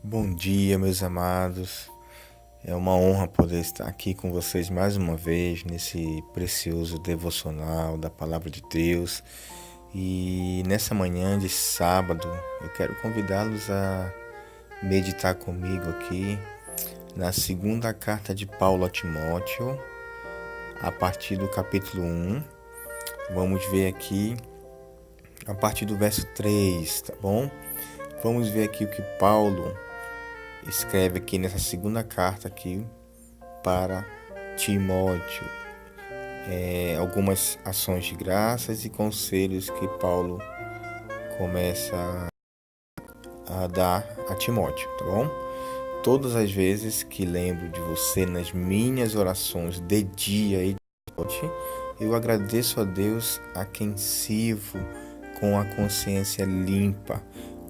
Bom dia, meus amados. É uma honra poder estar aqui com vocês mais uma vez nesse precioso devocional da Palavra de Deus. E nessa manhã de sábado, eu quero convidá-los a meditar comigo aqui na segunda carta de Paulo a Timóteo, a partir do capítulo 1. Vamos ver aqui a partir do verso 3, tá bom? Vamos ver aqui o que Paulo escreve aqui nessa segunda carta aqui para Timóteo. Algumas ações de graças e conselhos que Paulo começa a dar a Timóteo, tá bom? Todas as vezes que lembro de você nas minhas orações de dia e de noite, eu agradeço a Deus a quem sirvo com a consciência limpa,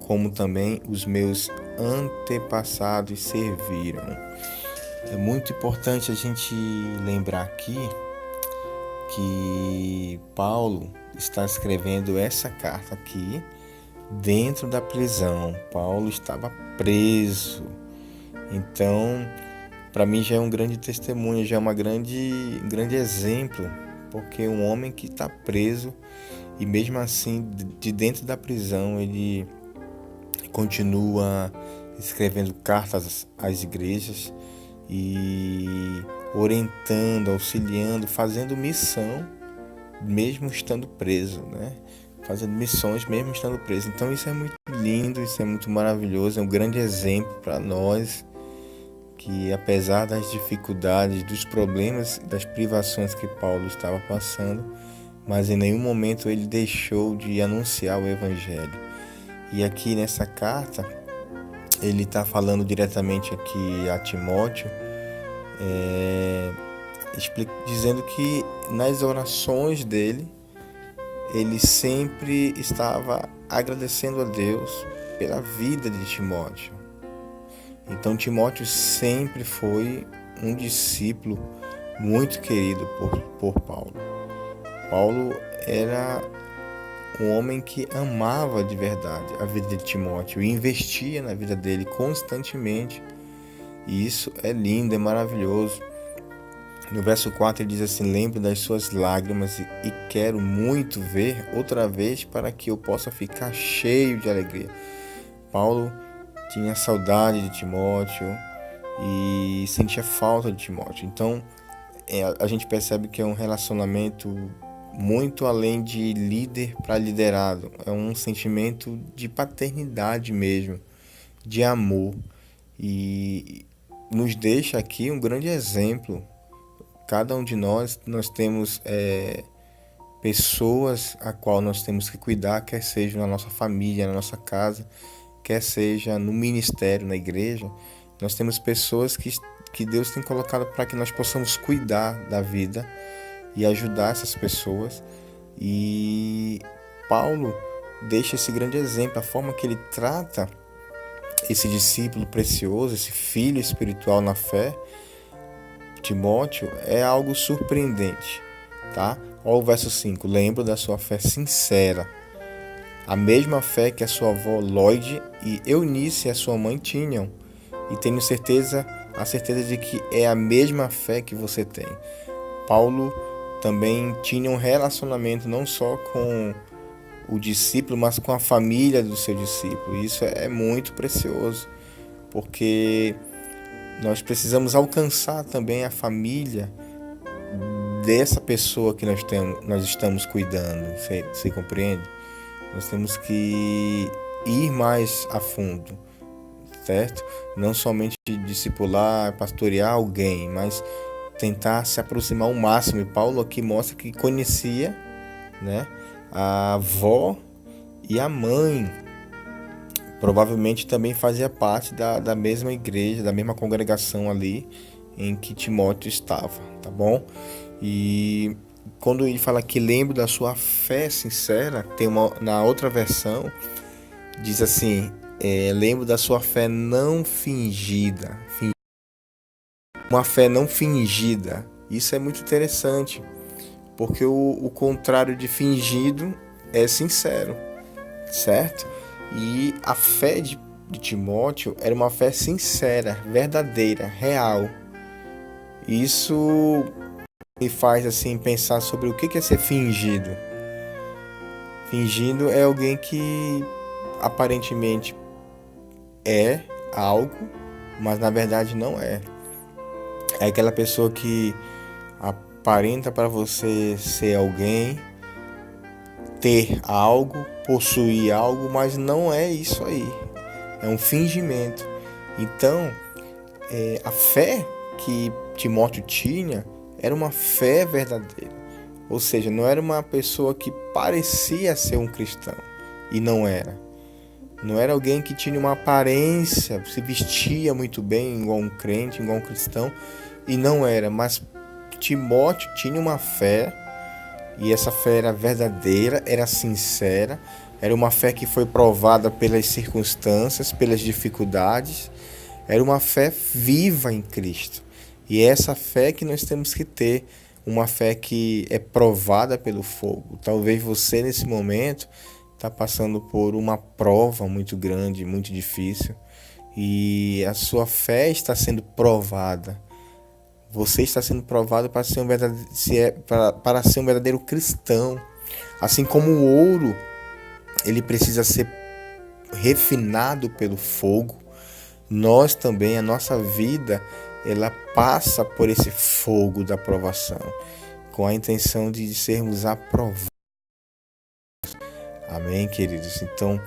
como também os meus antepassados serviram. É muito importante a gente lembrar aqui que Paulo está escrevendo essa carta aqui dentro da prisão. Paulo estava preso. Então, para mim já é um grande testemunho, já é um grande exemplo, porque um homem que está preso e mesmo assim de dentro da prisão ele continua escrevendo cartas às igrejas e orientando, auxiliando, fazendo missão mesmo estando preso, né? Fazendo missões mesmo estando preso. Então isso é muito lindo, isso é muito maravilhoso, é um grande exemplo para nós que apesar das dificuldades, dos problemas, das privações que Paulo estava passando, mas em nenhum momento ele deixou de anunciar o Evangelho. E aqui nessa carta, ele está falando diretamente aqui a Timóteo, dizendo que nas orações dele, ele sempre estava agradecendo a Deus pela vida de Timóteo. Então Timóteo sempre foi um discípulo muito querido por Paulo. Paulo era um homem que amava de verdade a vida de Timóteo e investia na vida dele constantemente. E isso é lindo, é maravilhoso. No verso 4 ele diz assim: lembro das suas lágrimas e quero muito ver outra vez para que eu possa ficar cheio de alegria. Paulo tinha saudade de Timóteo e sentia falta de Timóteo. Então a gente percebe que é um relacionamento muito além de líder para liderado. É um sentimento de paternidade mesmo, de amor. E nos deixa aqui um grande exemplo. Cada um de nós temos pessoas a qual nós temos que cuidar, quer seja na nossa família, na nossa casa, quer seja no ministério, na igreja. Nós temos pessoas que Deus tem colocado para que nós possamos cuidar da vida e ajudar essas pessoas. E Paulo deixa esse grande exemplo, a forma que ele trata esse discípulo precioso, esse filho espiritual na fé, Timóteo, é algo surpreendente, tá? Olha o verso 5: lembro da sua fé sincera, a mesma fé que a sua avó Lloyd e Eunice, a sua mãe, tinham, e tenho a certeza de que é a mesma fé que você tem. Paulo também tinha um relacionamento não só com o discípulo, mas com a família do seu discípulo. Isso é muito precioso, porque nós precisamos alcançar também a família dessa pessoa que nós estamos cuidando. Você compreende? Nós temos que ir mais a fundo, certo? Não somente discipular, pastorear alguém, mas tentar se aproximar ao máximo. E Paulo aqui mostra que conhecia, né, a avó e a mãe. Provavelmente também fazia parte da mesma igreja, da mesma congregação ali em que Timóteo estava, tá bom? E quando ele fala que lembro da sua fé sincera, na outra versão diz assim: lembro da sua fé não fingida. Uma fé não fingida. Isso é muito interessante, porque o contrário de fingido é sincero, certo? E a fé de Timóteo era uma fé sincera, verdadeira, real. Isso me faz assim pensar sobre o que é ser fingido. Fingindo é alguém que aparentemente é algo, mas na verdade não é. É aquela pessoa que aparenta para você ser alguém, ter algo, possuir algo, mas não é isso aí. É um fingimento. Então, a fé que Timóteo tinha era uma fé verdadeira. Ou seja, não era uma pessoa que parecia ser um cristão e não era. Não era alguém que tinha uma aparência, se vestia muito bem igual um crente, igual um cristão, e não era. Mas Timóteo tinha uma fé, e essa fé era verdadeira, era sincera, era uma fé que foi provada pelas circunstâncias, pelas dificuldades, era uma fé viva em Cristo. E é essa fé que nós temos que ter, uma fé que é provada pelo fogo. Talvez você nesse momento está passando por uma prova muito grande, muito difícil, e a sua fé está sendo provada. Você está sendo provado para ser para ser um verdadeiro cristão. Assim como o ouro, ele precisa ser refinado pelo fogo, nós também, a nossa vida, ela passa por esse fogo da provação, com a intenção de sermos aprovados. Amém, queridos? Então,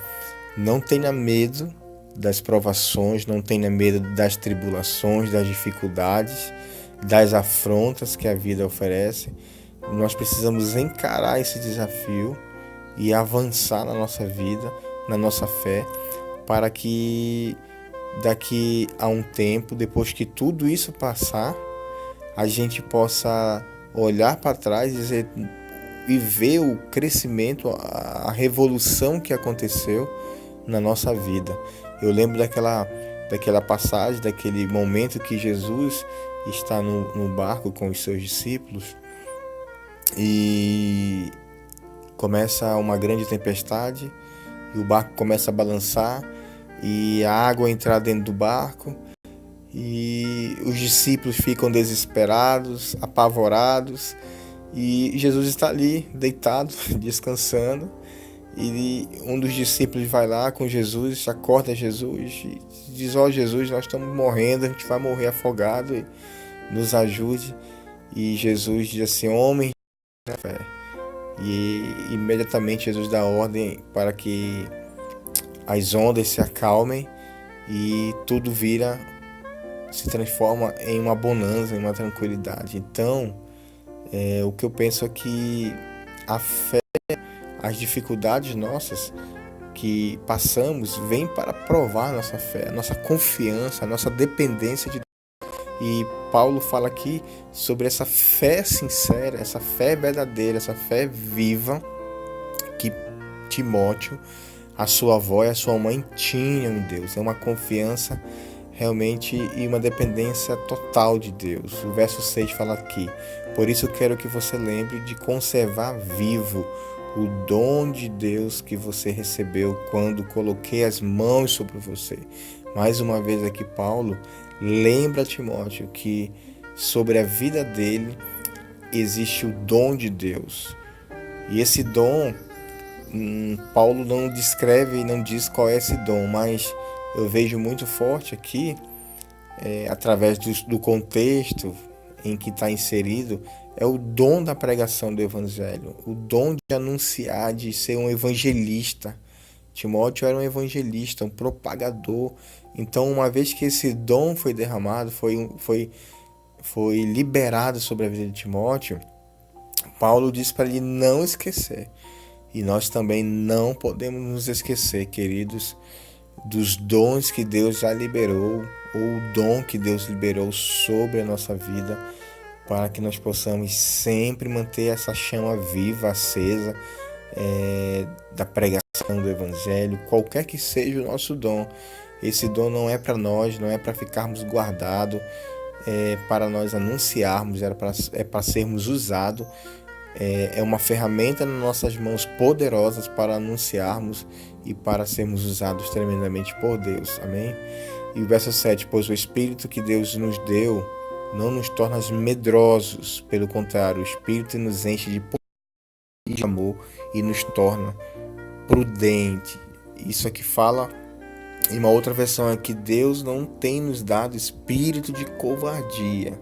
não tenha medo das provações, não tenha medo das tribulações, das dificuldades, das afrontas que a vida oferece. Nós precisamos encarar esse desafio e avançar na nossa vida, na nossa fé, para que daqui a um tempo, depois que tudo isso passar, a gente possa olhar para trás e ver o crescimento, a revolução que aconteceu na nossa vida. Eu lembro daquela passagem, daquele momento que Jesus está no barco com os seus discípulos e começa uma grande tempestade e o barco começa a balançar e a água entrar dentro do barco e os discípulos ficam desesperados, apavorados, e Jesus está ali deitado, descansando, e um dos discípulos vai lá com Jesus, acorda Jesus e diz: ó, Jesus, nós estamos morrendo, a gente vai morrer afogado, e nos ajude. E Jesus diz assim: homem de fé. E imediatamente Jesus dá ordem para que as ondas se acalmem e tudo se transforma em uma bonança, em uma tranquilidade. Então, o que eu penso é que a fé, as dificuldades nossas que passamos, vêm para provar a nossa fé, a nossa confiança, a nossa dependência de Deus. E Paulo fala aqui sobre essa fé sincera, essa fé verdadeira, essa fé viva que Timóteo, a sua avó e a sua mãe tinham em Deus. É uma confiança realmente e uma dependência total de Deus. O verso 6 fala aqui: por isso quero que você lembre de conservar vivo o dom de Deus que você recebeu quando coloquei as mãos sobre você. Mais uma vez aqui Paulo lembra Timóteo que sobre a vida dele existe o dom de Deus. E esse dom, Paulo não descreve e não diz qual é esse dom, mas eu vejo muito forte aqui, através do contexto em que está inserido, é o dom da pregação do Evangelho, o dom de anunciar, de ser um evangelista. Timóteo era um evangelista, um propagador. Então, uma vez que esse dom foi derramado, foi liberado sobre a vida de Timóteo, Paulo diz para ele não esquecer. E nós também não podemos nos esquecer, queridos, dos dons que Deus já liberou, ou o dom que Deus liberou sobre a nossa vida, para que nós possamos sempre manter essa chama viva, acesa, da pregação do Evangelho, qualquer que seja o nosso dom. Esse dom não é para nós, não é para ficarmos guardados, para nós anunciarmos, é para sermos usados é uma ferramenta nas nossas mãos poderosas para anunciarmos e para sermos usados tremendamente por Deus. Amém? E o verso 7, pois o Espírito que Deus nos deu não nos torna medrosos, pelo contrário, o Espírito nos enche de poder e de amor e nos torna prudente. Isso aqui fala em uma outra versão, é que Deus não tem nos dado espírito de covardia,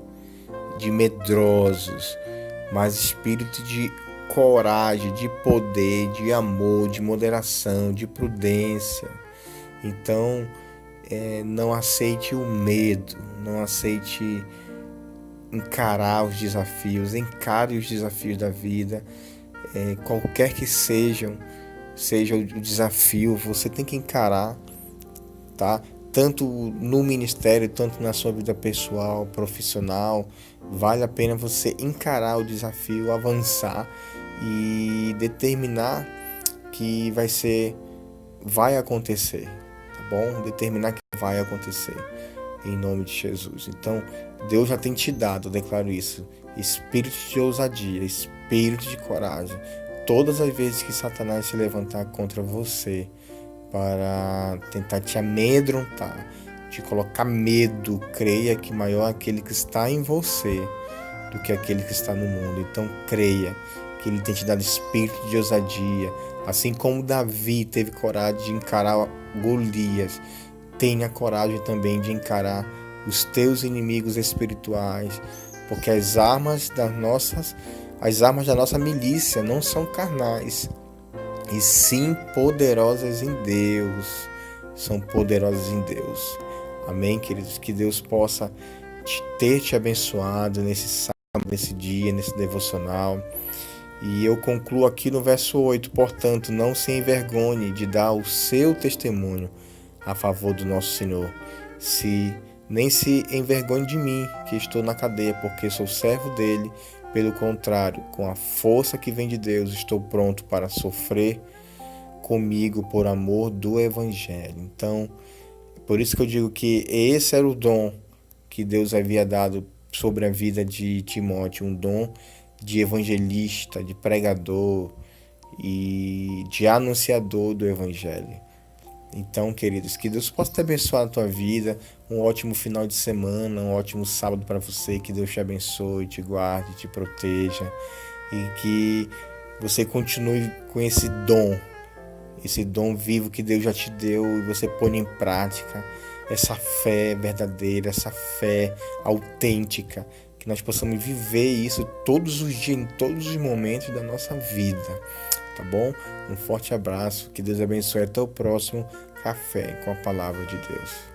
de medrosos, mas espírito de coragem, de poder, de amor, de moderação, de prudência. Então, não aceite o medo, não aceite encarar os desafios, encare os desafios da vida, qualquer que seja o desafio, você tem que encarar, tá? Tanto no ministério, tanto na sua vida pessoal, profissional, vale a pena você encarar o desafio, avançar e determinar que vai acontecer, tá bom? Determinar que vai acontecer, em nome de Jesus. Então, Deus já tem te dado, eu declaro isso, espírito de ousadia, espírito de coragem. Todas as vezes que Satanás se levantar contra você para tentar te amedrontar, te colocar medo, creia que maior é aquele que está em você do que aquele que está no mundo. Então creia que Ele tem te dado espírito de ousadia, assim como Davi teve coragem de encarar Golias. Tenha coragem também de encarar os teus inimigos espirituais, porque as armas da nossa milícia não são carnais, e sim poderosas em Deus. São poderosas em Deus. Amém, queridos? Que Deus possa ter te abençoado nesse sábado, nesse dia, nesse devocional. E eu concluo aqui no verso 8. Portanto, não se envergonhe de dar o seu testemunho a favor do nosso Senhor. Nem se envergonhe de mim, que estou na cadeia, porque sou servo dele. Pelo contrário, com a força que vem de Deus, estou pronto para sofrer comigo por amor do Evangelho. Então, por isso que eu digo que esse era o dom que Deus havia dado sobre a vida de Timóteo, um dom de evangelista, de pregador e de anunciador do Evangelho. Então, queridos, que Deus possa te abençoar a tua vida, um ótimo final de semana, um ótimo sábado para você, que Deus te abençoe, te guarde, te proteja e que você continue com esse dom vivo que Deus já te deu e você põe em prática essa fé verdadeira, essa fé autêntica, que nós possamos viver isso todos os dias, em todos os momentos da nossa vida. Tá bom? Um forte abraço, que Deus abençoe, até o próximo Café com a Palavra de Deus.